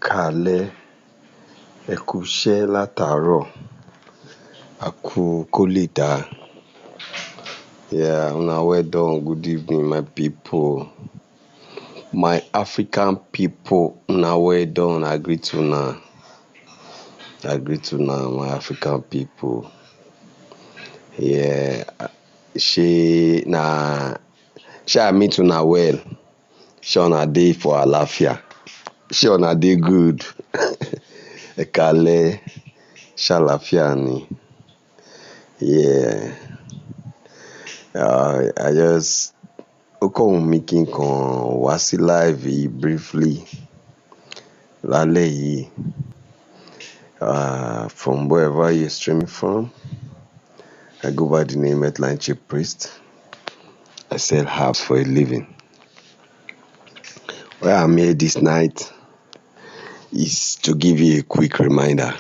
Káalẹ́, ẹ kú iṣẹ́ látàárọ̀, a kú kó lè dáa. Yeah, una well done. Good evening, my people. My African people, una well done. I greet una. My African people. Yeah, she I meet una well. She una dey for àlàáfíà. She una dey good. Ẹ káalẹ́, ṣàlàáfíà ni. Yeah. I just ó kàn wù mí kí n kàn wá sí live yìí briefly lálẹ́ yìí. From wherever you're streaming from, I go by the name Headline Chief Priest. I sell herbs for a living. Why I'm here this night is to give you a quick reminder.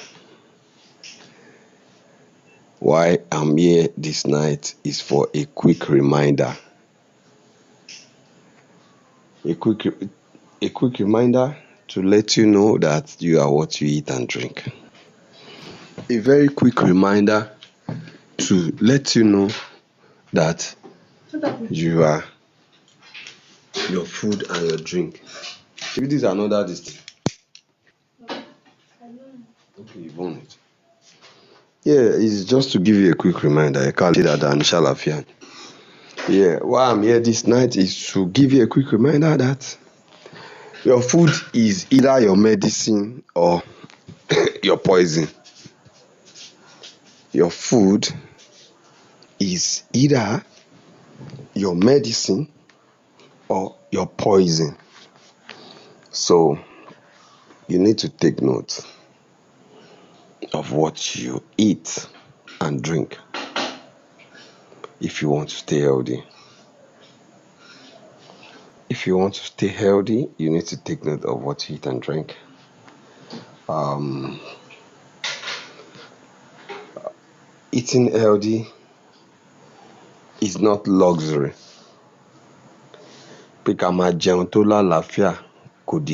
Why I'm here this night is for a quick reminder. A quick reminder to let you know that you are what you eat and drink. A very quick reminder to let you know that you are your food and your drink. If this is another this okay, you want it. Yeah, it's just to give you a quick reminder. I can't say that inshallah. Yeah, why I'm here this night is to give you a quick reminder that your food is either your medicine or your poison. Your food is either your medicine or your poison. So you need to take note of what you eat and drink if you want to stay healthy. If you want to stay healthy, you need to take note of what you eat and drink. Eating healthy is not luxury. Pé ká máa jẹun tó lálàáfíà kò di